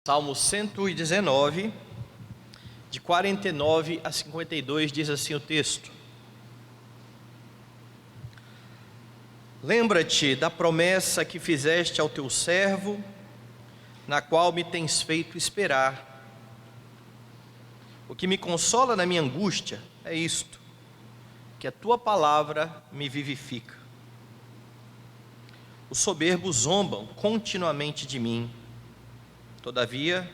Salmo 119, de 49 a 52, diz assim o texto: Lembra-te da promessa que fizeste ao teu servo, na qual me tens feito esperar. O que me consola na minha angústia é isto, que a tua palavra me vivifica. Os soberbos zombam continuamente de mim, todavia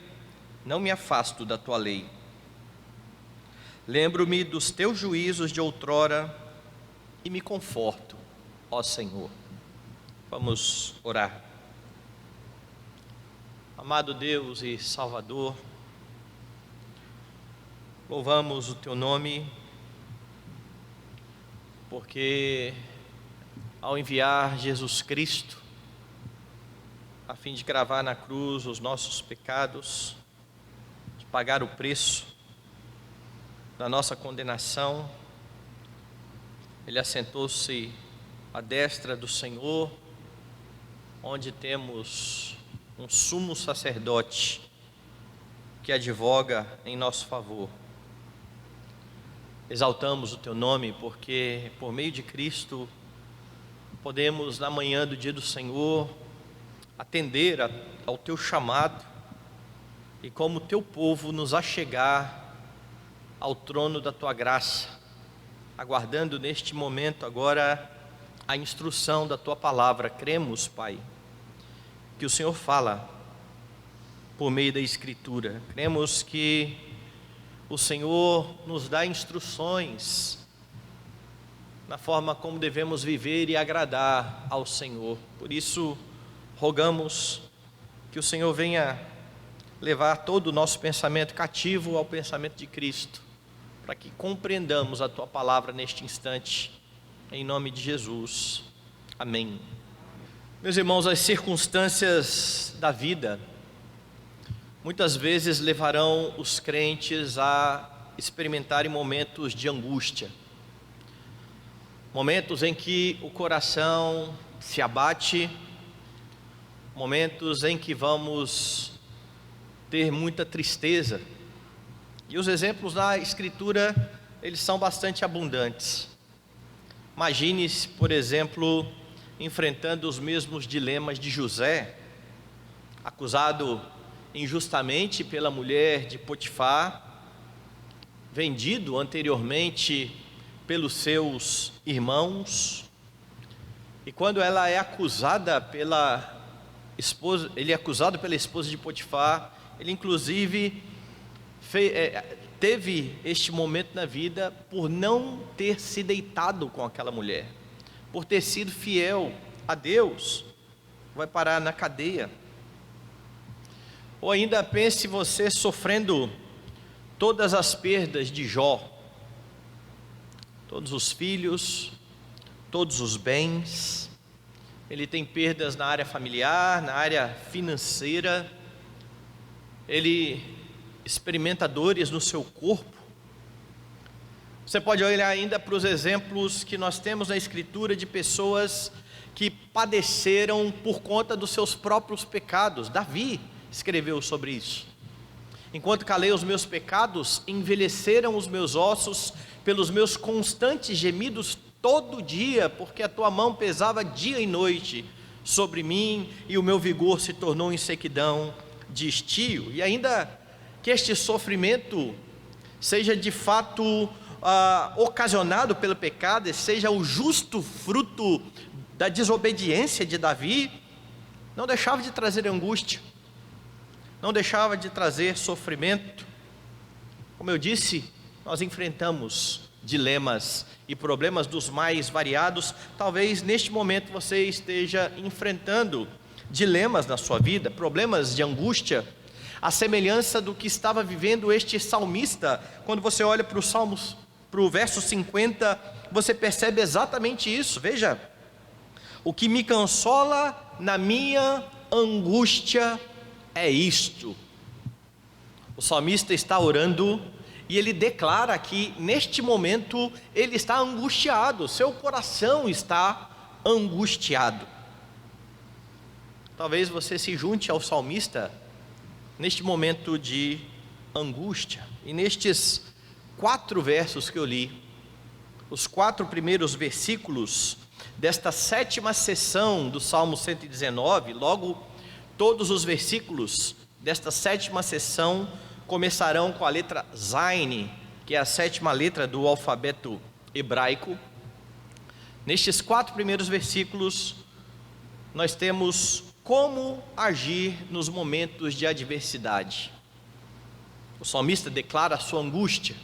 não me afasto da tua lei. Lembro-me dos teus juízos de outrora e me conforto, ó Senhor. Vamos orar. Amado Deus e Salvador, louvamos o teu nome, porque ao enviar Jesus Cristo, a fim de cravar na cruz os nossos pecados, de pagar o preço da nossa condenação, Ele assentou-se à destra do Senhor, onde temos um sumo sacerdote que advoga em nosso favor. Exaltamos o teu nome, porque por meio de Cristo podemos, na manhã do dia do Senhor, atender ao teu chamado e, como teu povo, nos achegar ao trono da tua graça, aguardando neste momento agora a instrução da tua palavra. Cremos, Pai, que o Senhor fala por meio da Escritura. Cremos que o Senhor nos dá instruções na forma como devemos viver e agradar ao Senhor. Por isso, rogamos que o Senhor venha levar todo o nosso pensamento cativo ao pensamento de Cristo, para que compreendamos a tua palavra neste instante, em nome de Jesus. Amém. Meus irmãos, as circunstâncias da vida muitas vezes levarão os crentes a experimentarem momentos de angústia, momentos em que o coração se abate, momentos em que vamos ter muita tristeza. E os exemplos da Escritura, eles são bastante abundantes. Imagine-se, por exemplo, enfrentando os mesmos dilemas de José, acusado injustamente pela mulher de Potifar, vendido anteriormente pelos seus irmãos, e quando ela é acusada pela esposa, ele é acusado pela esposa de Potifar, ele inclusive teve este momento na vida por não ter se deitado com aquela mulher, por ter sido fiel a Deus, vai parar na cadeia. Ou ainda pense você sofrendo todas as perdas de Jó, todos os filhos, todos os bens. Ele tem perdas na área familiar, na área financeira, ele experimenta dores no seu corpo. Você pode olhar ainda para os exemplos que nós temos na Escritura de pessoas que padeceram por conta dos seus próprios pecados. Davi escreveu sobre isso: enquanto calei os meus pecados, envelheceram os meus ossos pelos meus constantes gemidos todo dia, porque a tua mão pesava dia e noite sobre mim, e o meu vigor se tornou em sequidão de estio. E ainda que este sofrimento seja de fato ocasionado pelo pecado, e seja o justo fruto da desobediência de Davi, não deixava de trazer angústia, não deixava de trazer sofrimento. Como eu disse, nós enfrentamos dilemas e problemas dos mais variados. Talvez neste momento você esteja enfrentando dilemas na sua vida, problemas de angústia, a semelhança do que estava vivendo este salmista. Quando você olha para os Salmos, para o verso 50, você percebe exatamente isso. Veja: o que me consola na minha angústia é isto. O salmista está orando e ele declara que neste momento ele está angustiado, seu coração está angustiado. Talvez você se junte ao salmista neste momento de angústia. E nestes 4 versos que eu li, os 4 primeiros versículos desta 7ª sessão do Salmo 119, logo todos os versículos desta 7ª sessão começarão com a letra Zayin, que é a 7ª letra do alfabeto hebraico. Nestes 4 primeiros versículos, nós temos como agir nos momentos de adversidade. O salmista declara a sua angústia,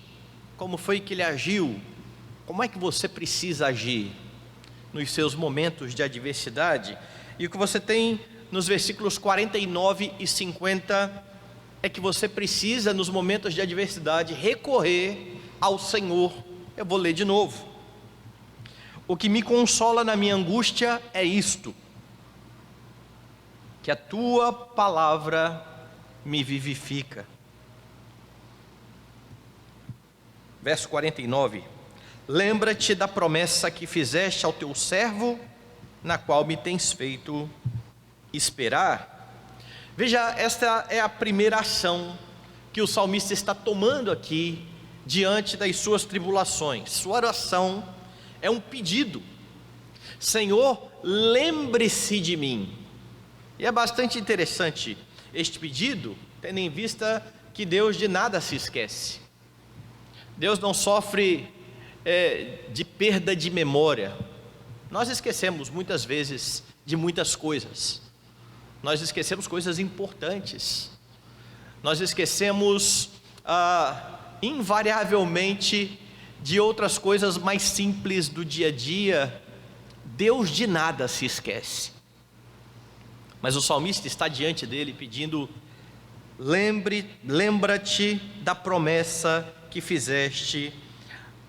como foi que ele agiu, como é que você precisa agir nos seus momentos de adversidade. E o que você tem nos versículos 49 e 50 é que você precisa, nos momentos de adversidade, recorrer ao Senhor. Eu vou ler de novo. O que me consola na minha angústia é isto: que a tua palavra me vivifica. Verso 49: lembra-te da promessa que fizeste ao teu servo, na qual me tens feito esperar. Veja, esta é a primeira ação que o salmista está tomando aqui, diante das suas tribulações. Sua oração é um pedido: Senhor, lembre-se de mim. E é bastante interessante este pedido, tendo em vista que Deus de nada se esquece. Deus não sofre de perda de memória. Nós esquecemos muitas vezes de muitas coisas. Nós esquecemos coisas importantes. Nós esquecemos invariavelmente de outras coisas mais simples do dia a dia. Deus de nada se esquece. Mas o salmista está diante dele pedindo: lembra-te da promessa que fizeste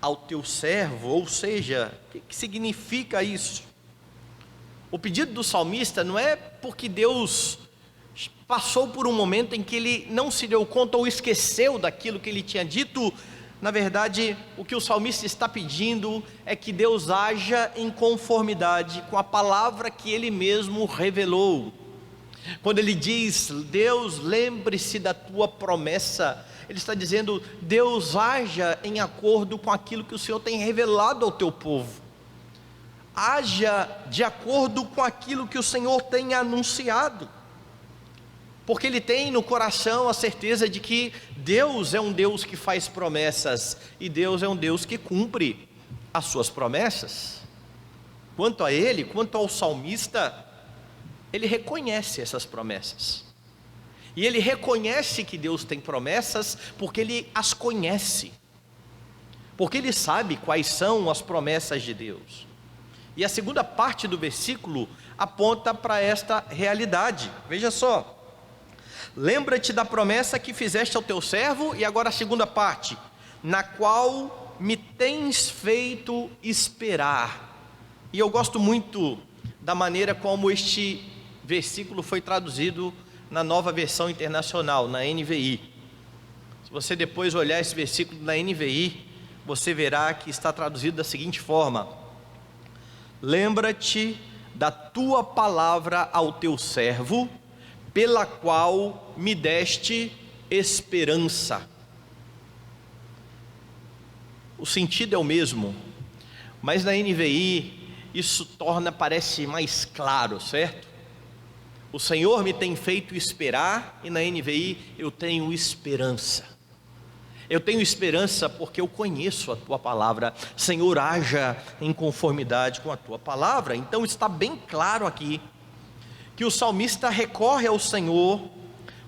ao teu servo. Ou seja, o que significa isso? O pedido do salmista não é porque Deus passou por um momento em que ele não se deu conta ou esqueceu daquilo que ele tinha dito. Na verdade, o que o salmista está pedindo é que Deus haja em conformidade com a palavra que ele mesmo revelou. Quando ele diz: Deus, lembre-se da tua promessa, ele está dizendo: Deus, haja em acordo com aquilo que o Senhor tem revelado ao teu povo. Haja de acordo com aquilo que o Senhor tem anunciado. Porque ele tem no coração a certeza de que Deus é um Deus que faz promessas, e Deus é um Deus que cumpre as suas promessas. Quanto a ele, quanto ao salmista, ele reconhece essas promessas. E ele reconhece que Deus tem promessas porque ele as conhece. Porque ele sabe quais são as promessas de Deus. E a segunda parte do versículo aponta para esta realidade. Veja só: lembra-te da promessa que fizeste ao teu servo. E agora a segunda parte: na qual me tens feito esperar. E eu gosto muito da maneira como este versículo foi traduzido na Nova Versão Internacional, na NVI. Se você depois olhar esse versículo na NVI, você verá que está traduzido da seguinte forma: lembra-te da tua palavra ao teu servo, pela qual me deste esperança. O sentido é o mesmo, mas na NVI isso parece mais claro, certo? O Senhor me tem feito esperar, e na NVI eu tenho esperança. Eu tenho esperança porque eu conheço a tua palavra. Senhor, haja em conformidade com a tua palavra. Então está bem claro aqui que o salmista recorre ao Senhor,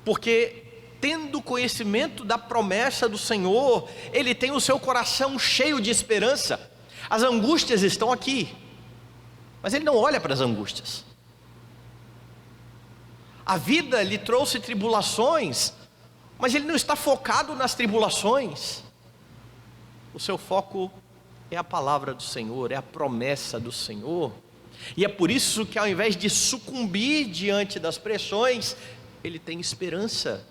porque tendo conhecimento da promessa do Senhor, ele tem o seu coração cheio de esperança. As angústias estão aqui, mas ele não olha para as angústias. A vida lhe trouxe tribulações, mas ele não está focado nas tribulações. O seu foco é a palavra do Senhor, é a promessa do Senhor. E é por isso que, ao invés de sucumbir diante das pressões, ele tem esperança.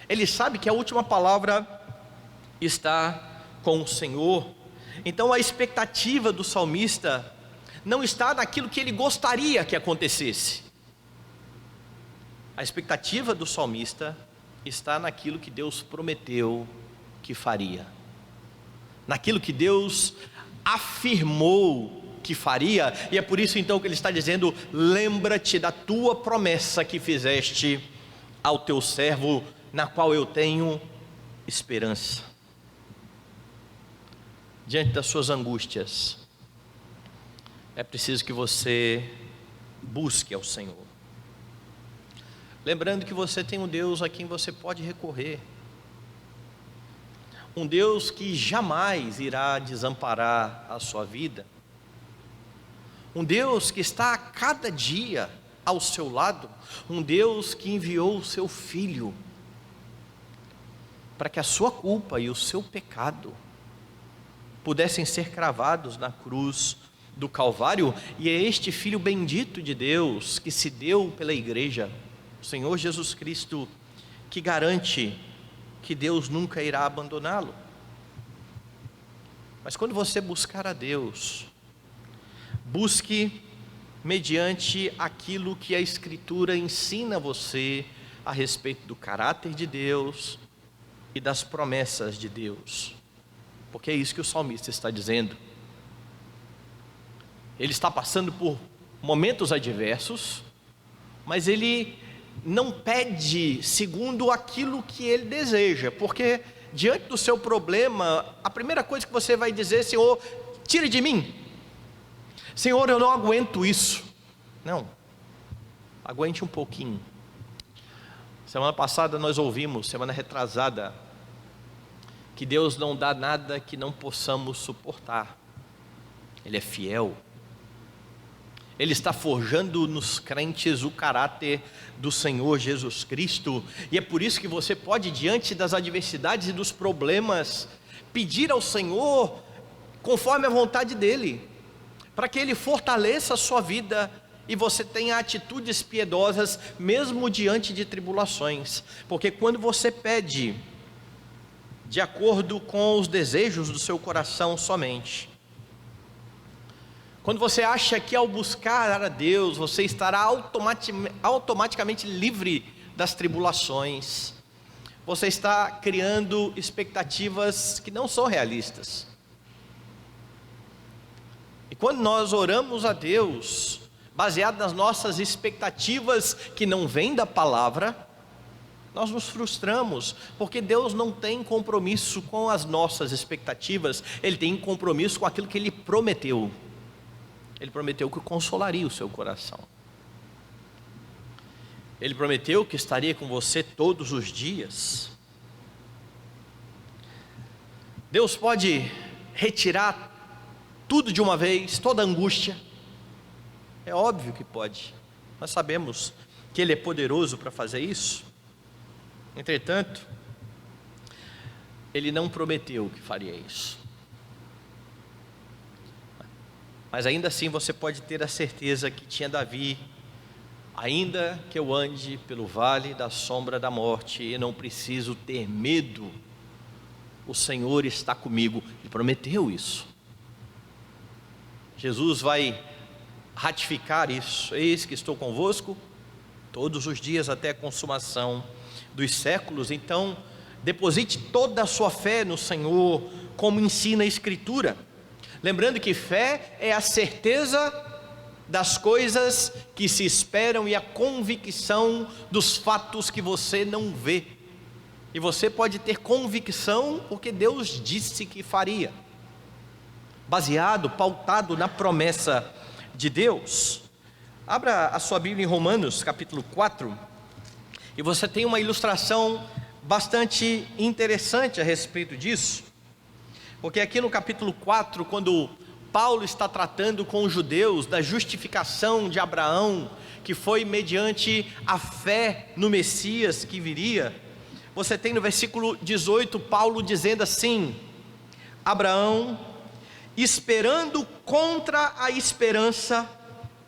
Ele sabe que a última palavra está com o Senhor. Então a expectativa do salmista não está naquilo que ele gostaria que acontecesse. A expectativa do salmista está naquilo que Deus prometeu que faria, naquilo que Deus afirmou que faria. E é por isso então que ele está dizendo: lembra-te da tua promessa que fizeste ao teu servo, na qual eu tenho esperança. Diante das suas angústias, é preciso que você busque ao Senhor, lembrando que você tem um Deus a quem você pode recorrer, um Deus que jamais irá desamparar a sua vida, um Deus que está a cada dia ao seu lado, um Deus que enviou o seu Filho para que a sua culpa e o seu pecado pudessem ser cravados na cruz do Calvário. E é este Filho bendito de Deus que se deu pela igreja, o Senhor Jesus Cristo, que garante que Deus nunca irá abandoná-lo. Mas quando você buscar a Deus, busque mediante aquilo que a Escritura ensina você a respeito do caráter de Deus e das promessas de Deus, porque é isso que o salmista está dizendo. Ele está passando por momentos adversos, mas ele não pede segundo aquilo que ele deseja, porque diante do seu problema, a primeira coisa que você vai dizer: Senhor, tire de mim. Senhor, eu não aguento isso. Não, aguente um pouquinho. Semana passada nós ouvimos, semana retrasada, que Deus não dá nada que não possamos suportar. Ele é fiel. Ele está forjando nos crentes o caráter do Senhor Jesus Cristo, e é por isso que você pode, diante das adversidades e dos problemas, pedir ao Senhor conforme a vontade dEle, para que Ele fortaleça a sua vida e você tenha atitudes piedosas, mesmo diante de tribulações, porque quando você pede de acordo com os desejos do seu coração somente, quando você acha que ao buscar a Deus, você estará automaticamente livre das tribulações, você está criando expectativas que não são realistas. E quando nós oramos a Deus, baseado nas nossas expectativas que não vêm da palavra, nós nos frustramos, porque Deus não tem compromisso com as nossas expectativas, Ele tem compromisso com aquilo que Ele prometeu. Ele prometeu que consolaria o seu coração. Ele prometeu que estaria com você todos os dias. Deus pode retirar tudo de uma vez, toda angústia? É óbvio que pode. Nós sabemos que Ele é poderoso para fazer isso. Entretanto, Ele não prometeu que faria isso. Mas ainda assim você pode ter a certeza que tinha Davi: ainda que eu ande pelo vale da sombra da morte, eu não preciso ter medo, o Senhor está comigo. Ele prometeu isso. Jesus vai ratificar isso: eis que estou convosco todos os dias até a consumação dos séculos. Então, deposite toda a sua fé no Senhor, como ensina a Escritura. Lembrando que fé é a certeza das coisas que se esperam e a convicção dos fatos que você não vê. E você pode ter convicção porque Deus disse que faria, baseado, pautado na promessa de Deus. Abra a sua Bíblia em Romanos capítulo 4, e você tem uma ilustração bastante interessante a respeito disso. Porque aqui no capítulo 4, quando Paulo está tratando com os judeus da justificação de Abraão, que foi mediante a fé no Messias que viria, você tem no versículo 18 Paulo dizendo assim: Abraão, esperando contra a esperança,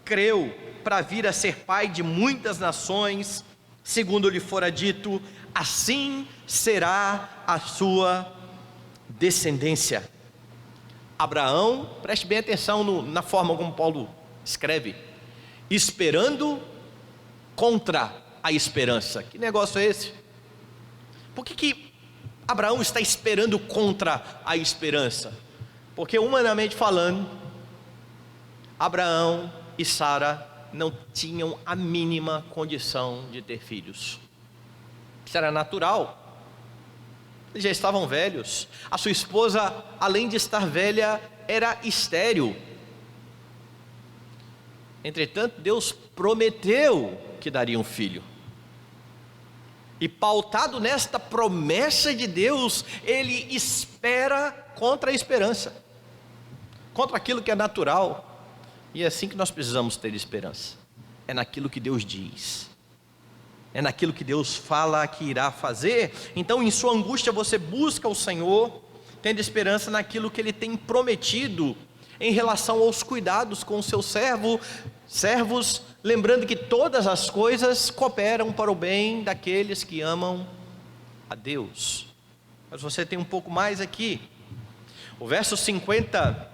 creu para vir a ser pai de muitas nações, segundo lhe fora dito: assim será a sua descendência. Abraão, preste bem atenção na forma como Paulo escreve: esperando contra a esperança. Que negócio é esse? Por que Abraão está esperando contra a esperança? Porque, humanamente falando, Abraão e Sara não tinham a mínima condição de ter filhos. Isso era natural. Eles já estavam velhos. A sua esposa, além de estar velha, era estéril. Entretanto, Deus prometeu que daria um filho. E pautado nesta promessa de Deus, ele espera contra a esperança, contra aquilo que é natural. E é assim que nós precisamos ter esperança. É naquilo que Deus diz, é naquilo que Deus fala que irá fazer. Então, em sua angústia, você busca o Senhor, tendo esperança naquilo que Ele tem prometido em relação aos cuidados com os seus servos, lembrando que todas as coisas cooperam para o bem daqueles que amam a Deus. Mas você tem um pouco mais aqui. O verso 50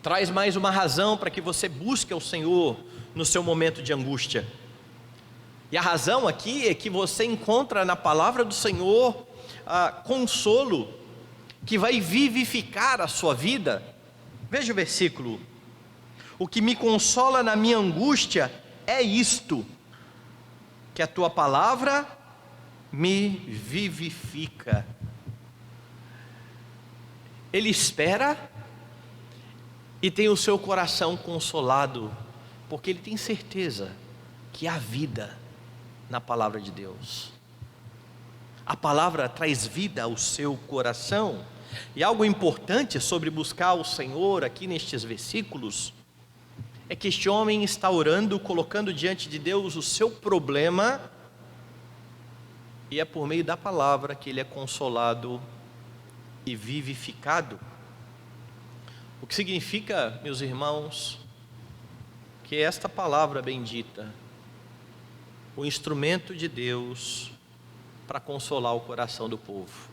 traz mais uma razão para que você busque o Senhor no seu momento de angústia. E a razão aqui é que você encontra na palavra do Senhor consolo que vai vivificar a sua vida. Veja o versículo: o que me consola na minha angústia é isto, que a tua palavra me vivifica. Ele espera e tem o seu coração consolado, porque ele tem certeza que há vida na palavra de Deus. A palavra traz vida ao seu coração. E algo importante sobre buscar o Senhor aqui nestes versículos é que este homem está orando, colocando diante de Deus o seu problema, e é por meio da palavra que ele é consolado e vivificado. O que significa, meus irmãos, que esta palavra bendita, o instrumento de Deus para consolar o coração do povo.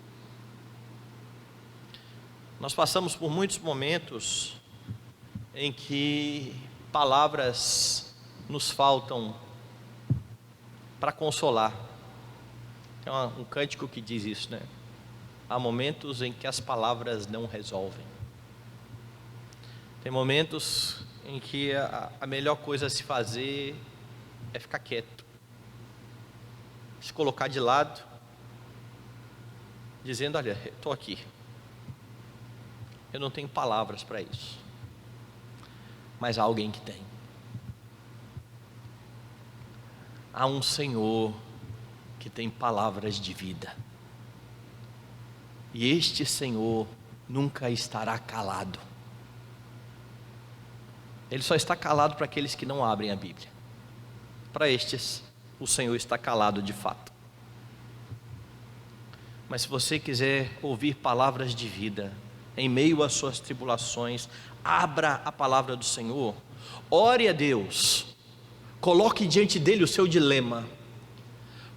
Nós passamos por muitos momentos em que palavras nos faltam para consolar. Tem um cântico que diz isso, né? Há momentos em que as palavras não resolvem. Tem momentos em que a melhor coisa a se fazer é ficar quieto, se colocar de lado, dizendo: olha, estou aqui, eu não tenho palavras para isso, mas há alguém que tem. Há um Senhor que tem palavras de vida, e este Senhor nunca estará calado. Ele só está calado para aqueles que não abrem a Bíblia. Para estes, o Senhor está calado de fato. Mas se você quiser ouvir palavras de vida em meio às suas tribulações, abra a palavra do Senhor, ore a Deus, coloque diante dele o seu dilema,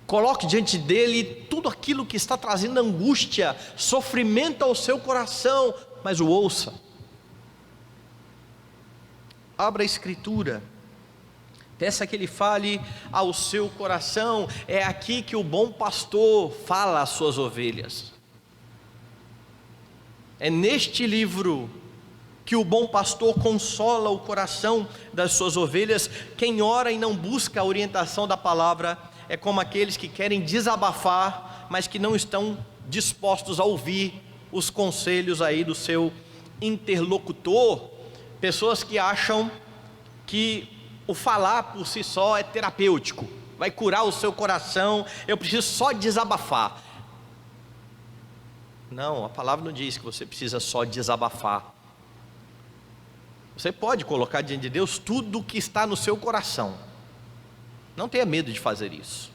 coloque diante dele tudo aquilo que está trazendo angústia, sofrimento ao seu coração, mas o ouça. Abra a Escritura, peça que Ele fale ao seu coração. É aqui que o bom pastor fala às suas ovelhas. É neste livro que o bom pastor consola o coração das suas ovelhas. Quem ora e não busca a orientação da palavra é como aqueles que querem desabafar, mas que não estão dispostos a ouvir os conselhos aí do seu interlocutor. Pessoas que acham que o falar por si só é terapêutico, vai curar o seu coração, eu preciso só desabafar. Não, a palavra não diz que você precisa só desabafar. Você pode colocar diante de Deus tudo o que está no seu coração. Não tenha medo de fazer isso.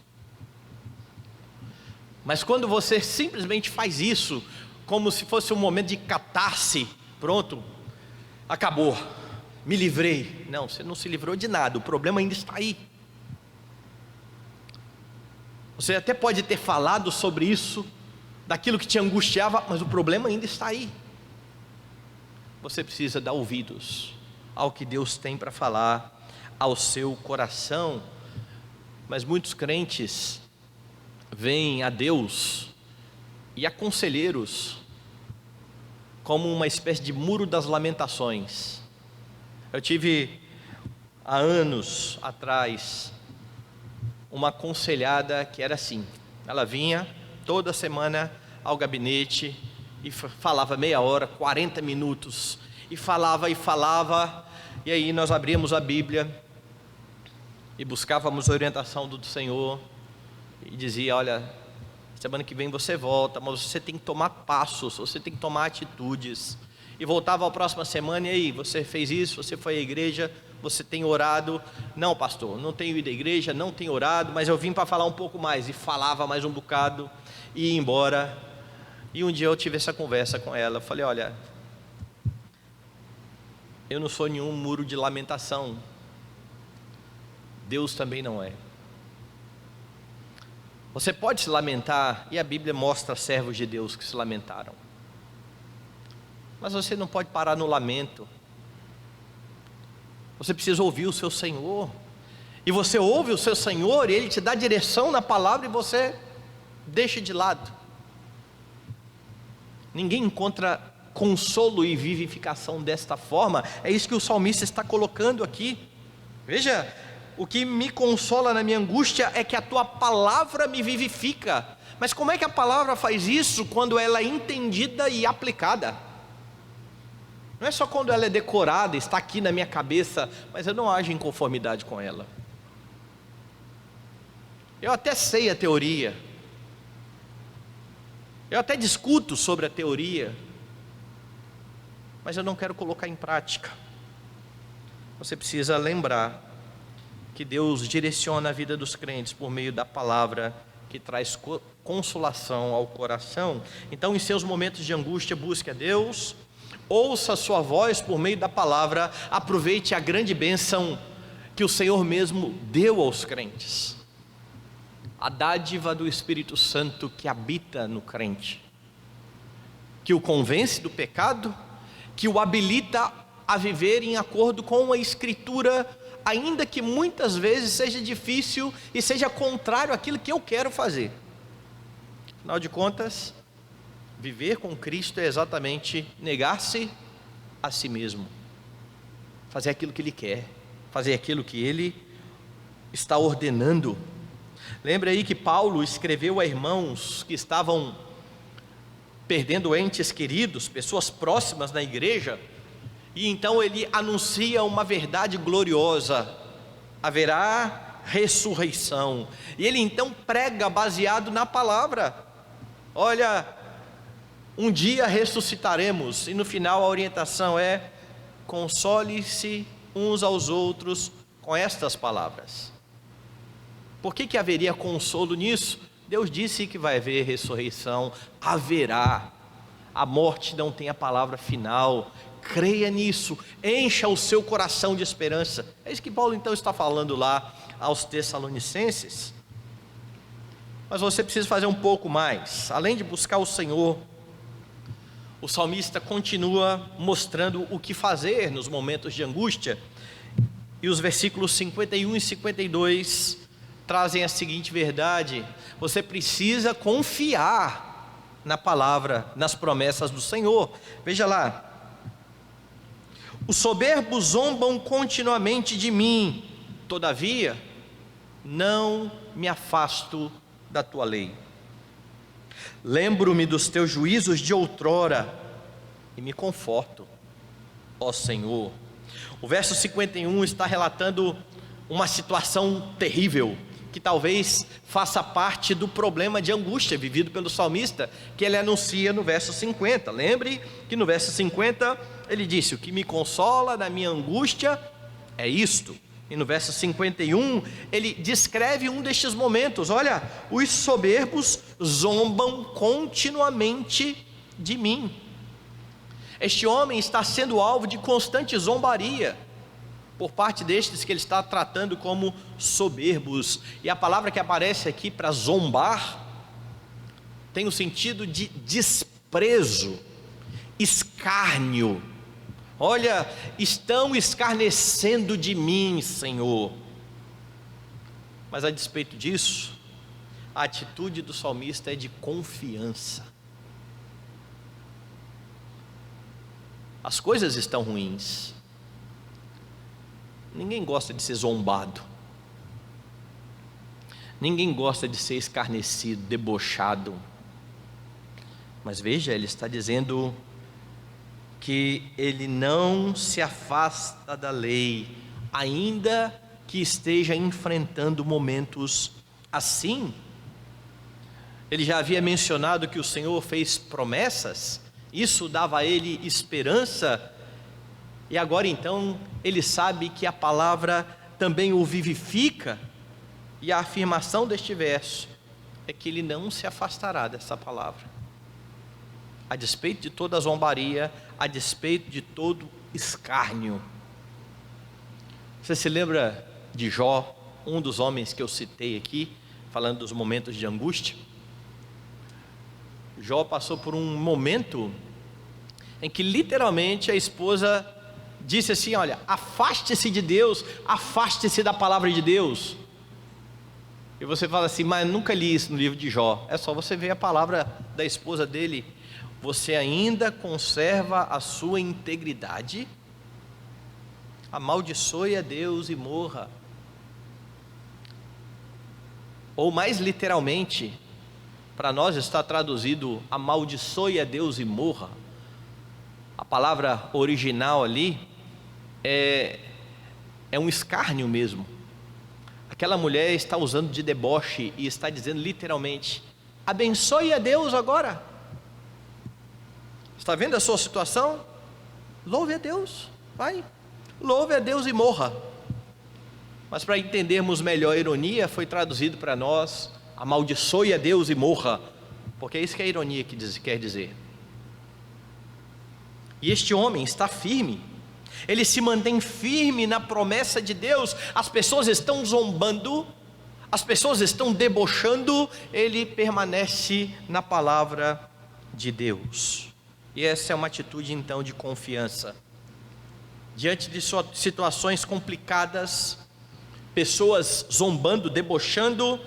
Mas quando você simplesmente faz isso, como se fosse um momento de catarse, pronto, acabou, me livrei. Não, você não se livrou de nada, o problema ainda está aí. Você até pode ter falado sobre isso, daquilo que te angustiava, mas o problema ainda está aí. Você precisa dar ouvidos ao que Deus tem para falar ao seu coração. Mas muitos crentes veem a Deus e há conselheiros como uma espécie de muro das lamentações. Eu tive, há anos atrás, uma aconselhada que era assim: ela vinha toda semana ao gabinete e falava meia hora, 40 minutos, e falava, e aí nós abríamos a Bíblia e buscávamos a orientação do Senhor, e dizia: olha, semana que vem você volta, mas você tem que tomar passos, você tem que tomar atitudes. E voltava a próxima semana: e aí, você fez isso, você foi à igreja, você tem orado? Não, pastor, não tenho ido à igreja, não tenho orado, mas eu vim para falar um pouco mais. E falava mais um bocado e ia embora. E um dia eu tive essa conversa com ela. Eu falei: olha, eu não sou nenhum muro de lamentação, Deus também não é. Você pode se lamentar, e a Bíblia mostra servos de Deus que se lamentaram, mas você não pode parar no lamento. Você precisa ouvir o seu Senhor, e você ouve o seu Senhor, e Ele te dá direção na palavra, e você deixa de lado. Ninguém encontra consolo e vivificação desta forma. É isso que o salmista está colocando aqui. Veja, o que me consola na minha angústia é que a tua palavra me vivifica. Mas como é que a palavra faz isso? Quando ela é entendida e aplicada. Não é só quando ela é decorada, está aqui na minha cabeça, mas eu não ajo em conformidade com ela. Eu até sei a teoria, eu até discuto sobre a teoria, mas eu não quero colocar em prática. Você precisa lembrar que Deus direciona a vida dos crentes por meio da palavra, que traz consolação ao coração. Então, em seus momentos de angústia, busque a Deus, ouça a sua voz por meio da palavra, aproveite a grande bênção que o Senhor mesmo deu aos crentes, a dádiva do Espírito Santo que habita no crente, que o convence do pecado, que o habilita a viver em acordo com a Escritura, ainda que muitas vezes seja difícil e seja contrário àquilo que eu quero fazer. Afinal de contas, viver com Cristo é exatamente negar-se a si mesmo, fazer aquilo que Ele quer, fazer aquilo que Ele está ordenando. Lembre aí que Paulo escreveu a irmãos que estavam perdendo entes queridos, pessoas próximas na igreja, e então ele anuncia uma verdade gloriosa: haverá ressurreição. E ele então prega baseado na palavra. Olha, um dia ressuscitaremos. E no final a orientação é: console-se uns aos outros com estas palavras. Por que haveria consolo nisso? Deus disse que vai haver ressurreição, haverá. A morte não tem a palavra final. Creia nisso, encha o seu coração de esperança. É isso que Paulo então está falando lá aos Tessalonicenses. Mas você precisa fazer um pouco mais. Além de buscar o Senhor, o salmista continua mostrando o que fazer nos momentos de angústia. E os versículos 51 e 52 trazem a seguinte verdade: você precisa confiar na palavra, nas promessas do Senhor. Veja lá: os soberbos zombam continuamente de mim, todavia não me afasto da tua lei. Lembro-me dos teus juízos de outrora e me conforto, ó Senhor. O verso 51 está relatando uma situação terrível, que talvez faça parte do problema de angústia vivido pelo salmista, que ele anuncia no verso 50. Lembre que no verso 50 ele disse: o que me consola na minha angústia é isto. E no verso 51 ele descreve um destes momentos: olha, os soberbos zombam continuamente de mim. Este homem está sendo alvo de constante zombaria por parte destes que ele está tratando como soberbos. E a palavra que aparece aqui para zombar tem o sentido de desprezo, escárnio. Olha, estão escarnecendo de mim, Senhor. Mas a despeito disso, a atitude do salmista é de confiança. as coisas estão ruins. Ninguém gosta de ser zombado. Ninguém gosta de ser escarnecido, debochado. Mas veja, ele está dizendo que ele não se afasta da lei, ainda que esteja enfrentando momentos assim. Ele já havia mencionado que o Senhor fez promessas, isso dava a ele esperança, e agora então ele sabe que a palavra também o vivifica, e a afirmação deste verso é que ele não se afastará dessa palavra, a despeito de toda a zombaria, a despeito de todo escárnio. Você se lembra de Jó, um dos homens que eu citei aqui, falando dos momentos de angústia? Jó passou por um momento em que literalmente a esposa disse assim: olha, afaste-se de Deus, afaste-se da palavra de Deus. E você fala assim, mas nunca li isso no livro de Jó. É só você ver a palavra da esposa dele: você ainda conserva a sua integridade? Amaldiçoe a Deus e morra. Ou mais literalmente, para nós está traduzido: amaldiçoe a Deus e morra. A palavra original ali é um escárnio mesmo. Aquela mulher está usando de deboche e está dizendo literalmente: abençoe a Deus agora. Está vendo a sua situação? Louve a Deus, vai, louve a Deus e morra. Mas para entendermos melhor a ironia, foi traduzido para nós: amaldiçoe a Deus e morra, porque é isso que a ironia quer dizer. E este homem está firme, ele se mantém firme na promessa de Deus. As pessoas estão zombando, as pessoas estão debochando, ele permanece na palavra de Deus. E essa é uma atitude então de confiança. Diante de situações complicadas, pessoas zombando, debochando,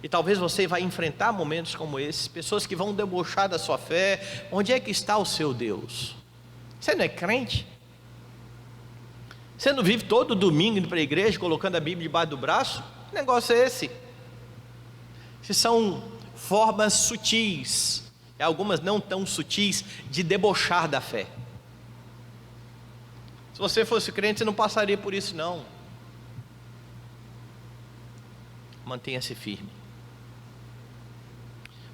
e talvez você vai enfrentar momentos como esses, pessoas que vão debochar da sua fé. Onde é que está o seu Deus? Você não é crente? Você não vive todo domingo indo para a igreja, colocando a Bíblia debaixo do braço? Que negócio é esse? Se são formas sutis, e algumas não tão sutis, de debochar da fé. Se você fosse crente, você não passaria por isso não. Mantenha-se firme,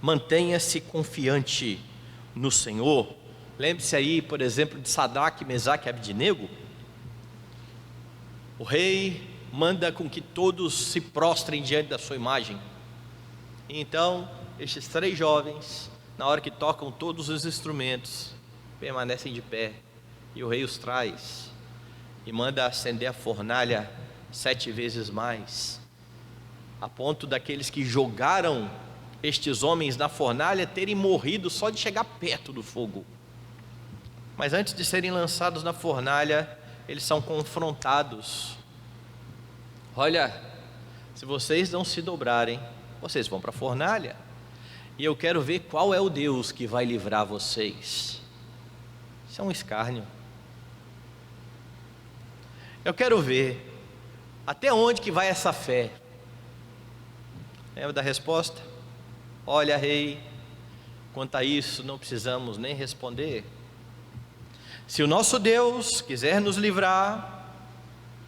mantenha-se confiante no Senhor. Lembre-se aí, por exemplo, de Sadraque, Mesaque e Abdenego. O rei manda com que todos se prostrem diante da sua imagem. E então, estes 3 jovens, na hora que tocam todos os instrumentos, permanecem de pé, e o rei os traz e manda acender a fornalha 7 vezes mais, a ponto daqueles que jogaram estes homens na fornalha terem morrido só de chegar perto do fogo. Mas antes de serem lançados na fornalha, eles são confrontados. Olha, se vocês não se dobrarem, vocês vão para a fornalha, e eu quero ver qual é o Deus que vai livrar vocês. Isso é um escárnio. Eu quero ver até onde que vai essa fé. Lembra da resposta? Olha, rei, quanto a isso não precisamos nem responder. Se o nosso Deus quiser nos livrar,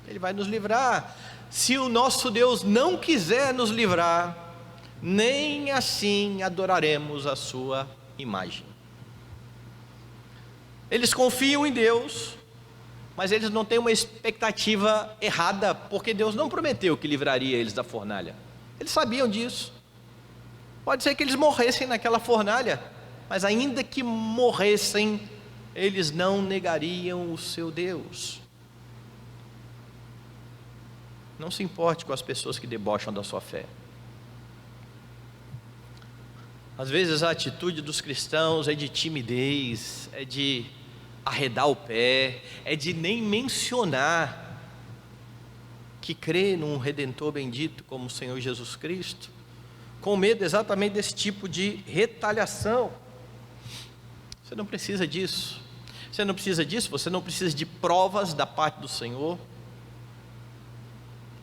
Ele vai nos livrar. Se o nosso Deus não quiser nos livrar, nem assim adoraremos a sua imagem. Eles confiam em Deus, mas eles não têm uma expectativa errada, porque Deus não prometeu que livraria eles da fornalha. Eles sabiam disso. Pode ser que eles morressem naquela fornalha, mas ainda que morressem, eles não negariam o seu Deus. Não se importe com as pessoas que debocham da sua fé. Às vezes a atitude dos cristãos é de timidez, é de arredar o pé, é de nem mencionar que crê num Redentor bendito como o Senhor Jesus Cristo, com medo exatamente desse tipo de retaliação. Você não precisa disso. Você não precisa disso, você não precisa de provas da parte do Senhor.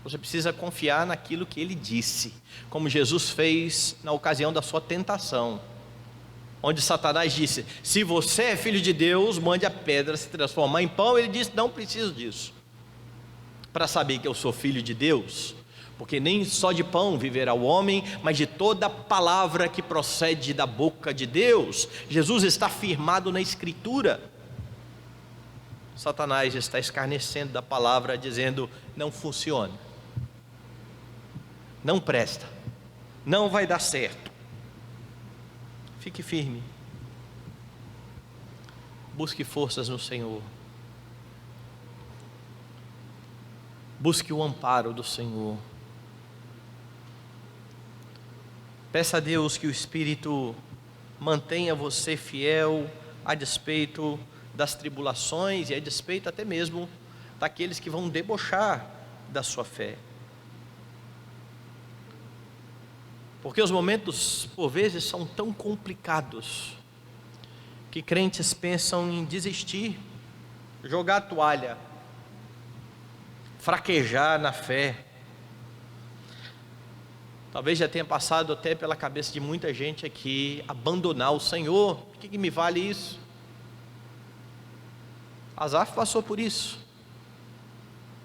Você precisa confiar naquilo que Ele disse, como Jesus fez na ocasião da sua tentação, onde Satanás disse: se você é filho de Deus, mande a pedra se transformar em pão. Ele disse: não preciso disso, para saber que eu sou filho de Deus, porque nem só de pão viverá o homem, mas de toda palavra que procede da boca de Deus. Jesus está firmado na Escritura. Satanás está escarnecendo da palavra, dizendo: não funciona, não presta, não vai dar certo. Fique firme, busque forças no Senhor, busque o amparo do Senhor. Peça a Deus que o Espírito mantenha você fiel a despeito das tribulações e a despeito até mesmo daqueles que vão debochar da sua fé. Porque os momentos, por vezes, são tão complicados que crentes pensam em desistir, jogar a toalha, fraquejar na fé. Talvez já tenha passado até pela cabeça de muita gente aqui abandonar o Senhor. O que me vale isso? Asaf passou por isso.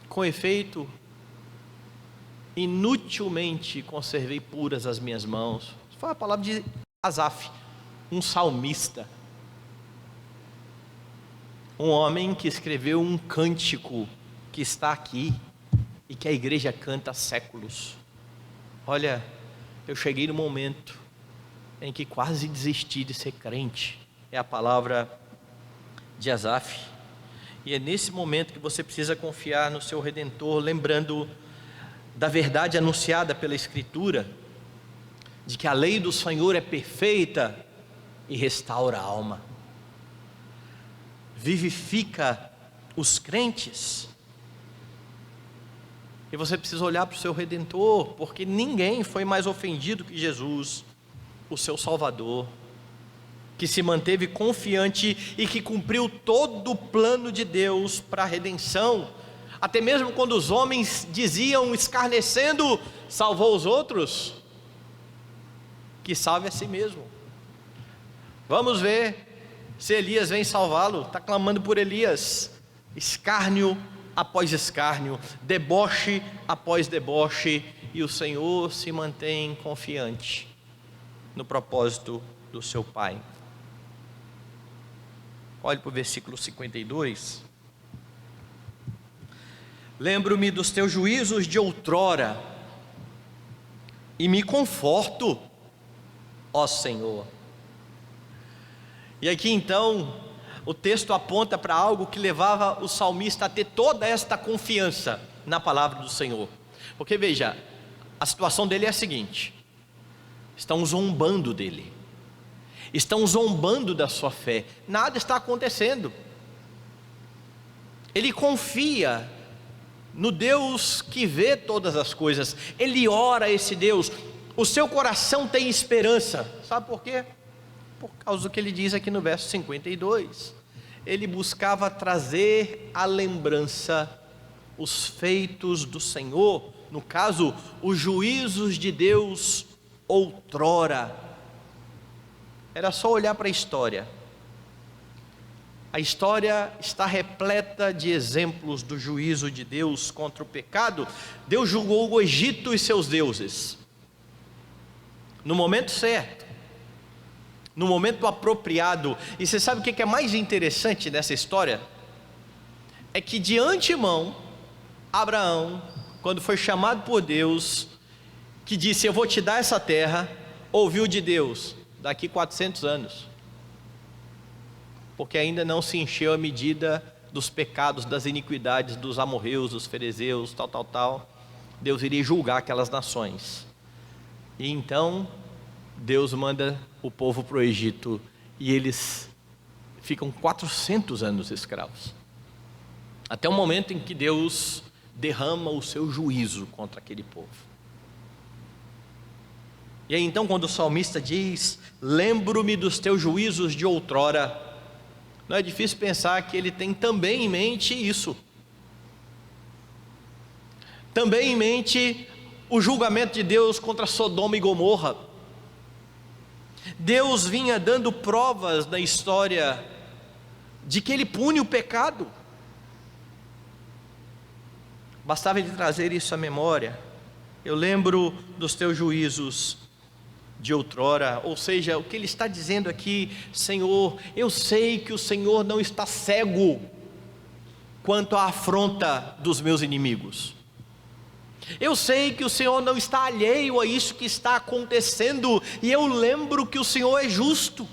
Com efeito, inutilmente conservei puras as minhas mãos. Isso foi a palavra de Asaf, um salmista, um homem que escreveu um cântico que está aqui e que a igreja canta há séculos. Olha, eu cheguei no momento em que quase desisti de ser crente. É a palavra de Asaf. E é nesse momento que você precisa confiar no seu Redentor, lembrando da verdade anunciada pela Escritura, de que a lei do Senhor é perfeita e restaura a alma, vivifica os crentes. E você precisa olhar para o seu Redentor, porque ninguém foi mais ofendido que Jesus, o seu Salvador, que se manteve confiante e que cumpriu todo o plano de Deus para a redenção. Até mesmo quando os homens diziam, escarnecendo: salvou os outros, que salve a si mesmo. Vamos ver se Elias vem salvá-lo. Está clamando por Elias. Escárnio após escárnio, deboche após deboche, e o Senhor se mantém confiante no propósito do seu Pai. Olhe para o versículo 52. Lembro-me dos teus juízos de outrora, e me conforto, ó Senhor. E aqui então, o texto aponta para algo que levava o salmista a ter toda esta confiança na palavra do Senhor. Porque veja, a situação dele é a seguinte: estão zombando dele, estão zombando da sua fé, nada está acontecendo. Ele confia no Deus que vê todas as coisas, ele ora a esse Deus, o seu coração tem esperança. Sabe por quê? Por causa do que ele diz aqui no verso 52. Ele buscava trazer à lembrança os feitos do Senhor, no caso, os juízos de Deus outrora. Era só olhar para a história. A história está repleta de exemplos do juízo de Deus contra o pecado. Deus julgou o Egito e seus deuses, no momento certo, no momento apropriado. E você sabe o que é mais interessante nessa história? É que de antemão, Abraão, quando foi chamado por Deus, que disse: eu vou te dar essa terra, ouviu de Deus: daqui 400 anos, porque ainda não se encheu a medida dos pecados, das iniquidades dos amorreus, dos ferezeus, tal, Deus iria julgar aquelas nações. E então Deus manda o povo para o Egito, e eles ficam 400 anos escravos, até o momento em que Deus derrama o seu juízo contra aquele povo. E aí então, quando o salmista diz: lembro-me dos teus juízos de outrora, não é difícil pensar que ele tem também em mente isso. Também em mente o julgamento de Deus contra Sodoma e Gomorra. Deus vinha dando provas na história de que Ele pune o pecado. Bastava Ele trazer isso à memória. Eu lembro dos teus juízos de outrora, ou seja, o que Ele está dizendo aqui: Senhor, eu sei que o Senhor não está cego quanto à afronta dos meus inimigos. Eu sei que o Senhor não está alheio a isso que está acontecendo, e eu lembro que o Senhor é justo,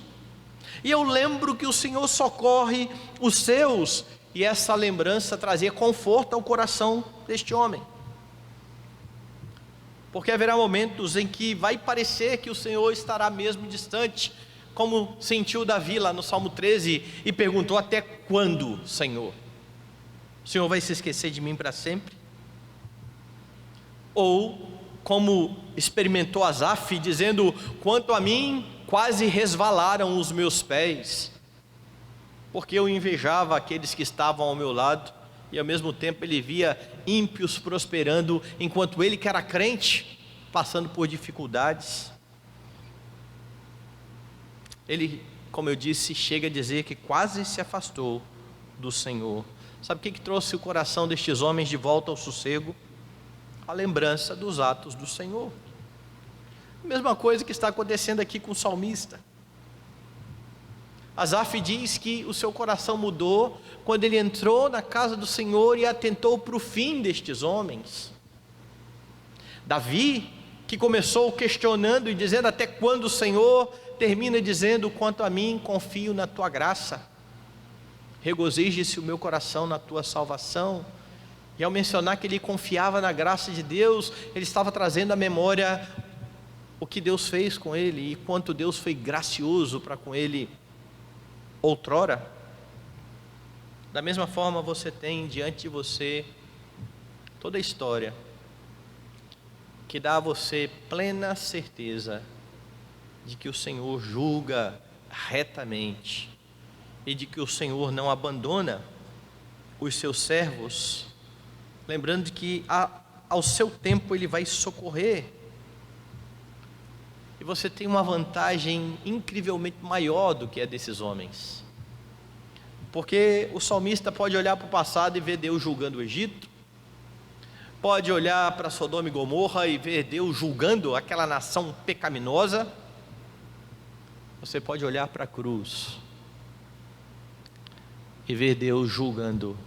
e eu lembro que o Senhor socorre os seus, e essa lembrança trazia conforto ao coração deste homem, porque haverá momentos em que vai parecer que o Senhor estará mesmo distante, como sentiu Davi lá no Salmo 13, e perguntou: até quando, Senhor? O Senhor vai se esquecer de mim para sempre? Ou como experimentou Asaf, dizendo: quanto a mim, quase resvalaram os meus pés, porque eu invejava aqueles que estavam ao meu lado, e ao mesmo tempo ele via ímpios prosperando, enquanto ele, que era crente, passando por dificuldades. Ele, como eu disse, chega a dizer que quase se afastou do Senhor. Sabe o que trouxe o coração destes homens de volta ao sossego? A lembrança dos atos do Senhor. A mesma coisa que está acontecendo aqui com o salmista. Asaf diz que o seu coração mudou quando ele entrou na casa do Senhor e atentou para o fim destes homens. Davi, que começou questionando e dizendo: até quando, Senhor? Termina dizendo: quanto a mim, confio na tua graça, regozije-se o meu coração na tua salvação. E ao mencionar que ele confiava na graça de Deus, ele estava trazendo à memória o que Deus fez com ele, e quanto Deus foi gracioso para com ele outrora. Da mesma forma, você tem diante de você toda a história que dá a você plena certeza de que o Senhor julga retamente, e de que o Senhor não abandona os seus servos, lembrando de que ao seu tempo Ele vai socorrer. E você tem uma vantagem incrivelmente maior do que a desses homens, porque o salmista pode olhar para o passado e ver Deus julgando o Egito, pode olhar para Sodoma e Gomorra e ver Deus julgando aquela nação pecaminosa. Você pode olhar para a cruz e ver Deus julgando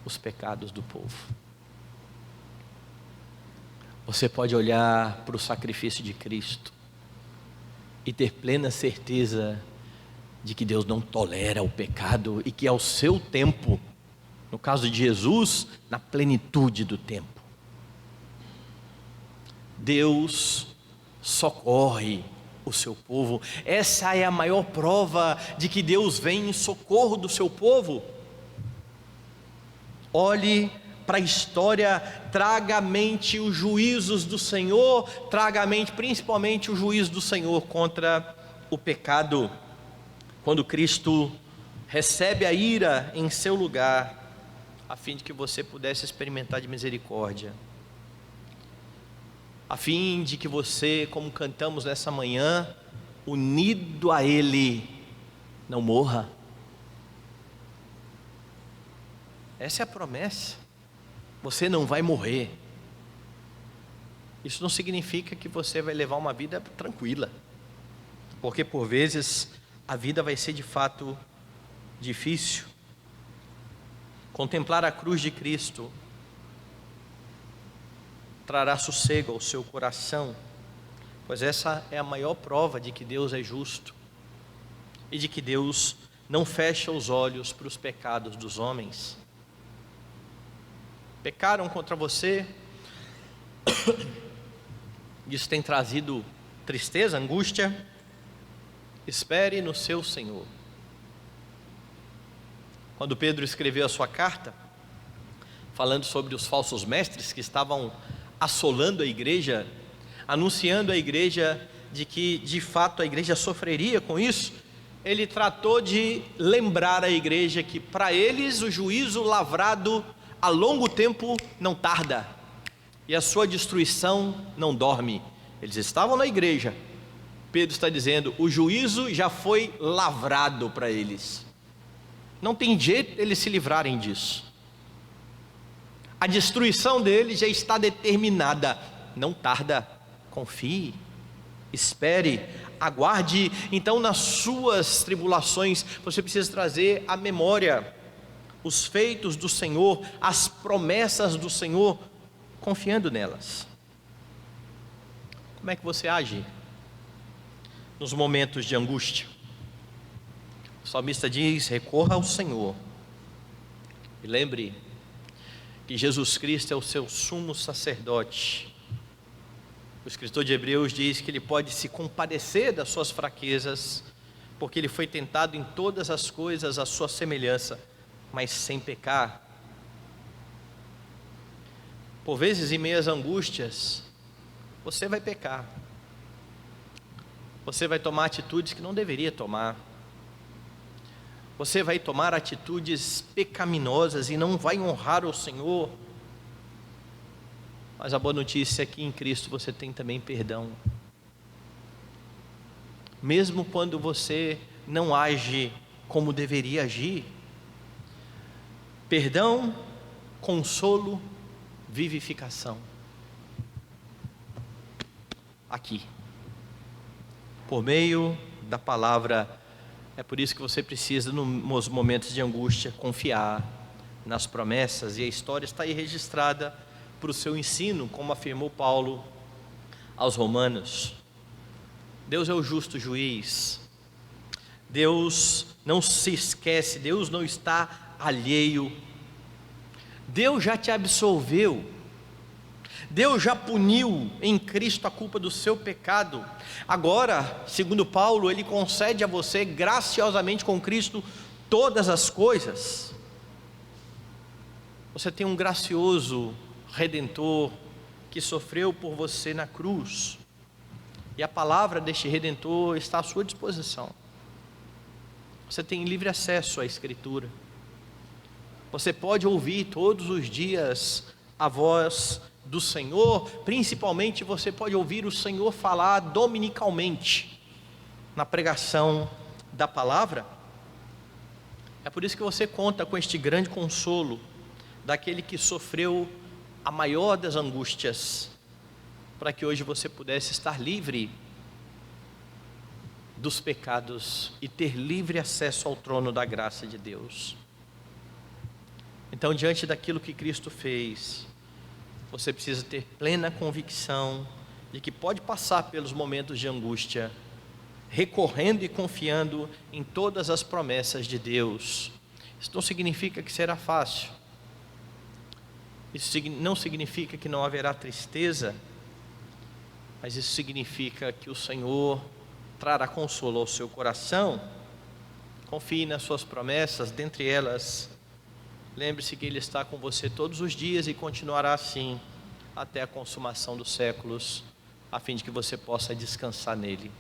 os pecados do povo. Você pode olhar para o sacrifício de Cristo e ter plena certeza de que Deus não tolera o pecado, e que ao seu tempo, no caso de Jesus, na plenitude do tempo, Deus socorre o seu povo. Essa é a maior prova de que Deus vem em socorro do seu povo. Olhe para a história, traga à mente os juízos do Senhor, traga à mente principalmente o juízo do Senhor contra o pecado, quando Cristo recebe a ira em seu lugar, a fim de que você pudesse experimentar de misericórdia, a fim de que você, como cantamos nessa manhã, unido a Ele, não morra. Essa é a promessa. Você não vai morrer. Isso não significa que você vai levar uma vida tranquila, porque por vezes a vida vai ser de fato difícil. Contemplar a cruz de Cristo trará sossego ao seu coração, pois essa é a maior prova de que Deus é justo e de que Deus não fecha os olhos para os pecados dos homens. Pecaram contra você, isso tem trazido tristeza, angústia. Espere no seu Senhor. Quando Pedro escreveu a sua carta, falando sobre os falsos mestres que estavam assolando a igreja, anunciando à igreja de que de fato a igreja sofreria com isso, ele tratou de lembrar a igreja que para eles o juízo lavrado a longo tempo não tarda, e a sua destruição não dorme. Eles estavam na igreja, Pedro está dizendo, o juízo já foi lavrado para eles, não tem jeito eles se livrarem disso, a destruição deles já está determinada, não tarda, confie, espere, aguarde. Então nas suas tribulações, você precisa trazer à memória os feitos do Senhor, as promessas do Senhor, confiando nelas. Como é que você age nos momentos de angústia? O salmista diz, recorra ao Senhor, e lembre que Jesus Cristo é o seu sumo sacerdote. O escritor de Hebreus diz que ele pode se compadecer das suas fraquezas, porque ele foi tentado em todas as coisas à sua semelhança, mas sem pecar. Por vezes, em meio às angústias, você vai pecar, você vai tomar atitudes que não deveria tomar, você vai tomar atitudes pecaminosas e não vai honrar o Senhor. Mas a boa notícia é que em Cristo você tem também perdão. Mesmo quando você não age como deveria agir. Perdão, consolo, vivificação. Aqui. Por meio da palavra. É por isso que você precisa, nos momentos de angústia, confiar nas promessas. E a história está aí registrada para o seu ensino, como afirmou Paulo aos Romanos. Deus é o justo juiz, Deus não se esquece, Deus não está alheio, Deus já te absolveu, Deus já puniu em Cristo a culpa do seu pecado. Agora, segundo Paulo, Ele concede a você graciosamente com Cristo todas as coisas. Você tem um gracioso Redentor que sofreu por você na cruz, e a palavra deste Redentor está à sua disposição. Você tem livre acesso à Escritura, você pode ouvir todos os dias a voz do Senhor, principalmente você pode ouvir o Senhor falar dominicalmente, na pregação da palavra. É por isso que você conta com este grande consolo, daquele que sofreu a maior das angústias, para que hoje você pudesse estar livre dos pecados e ter livre acesso ao trono da graça de Deus. Então, diante daquilo que Cristo fez, você precisa ter plena convicção de que pode passar pelos momentos de angústia, recorrendo e confiando em todas as promessas de Deus. Isso não significa que será fácil, isso não significa que não haverá tristeza, mas isso significa que o Senhor trará consolo ao seu coração. Confie nas suas promessas, dentre elas, lembre-se que Ele está com você todos os dias e continuará assim até a consumação dos séculos, a fim de que você possa descansar nele.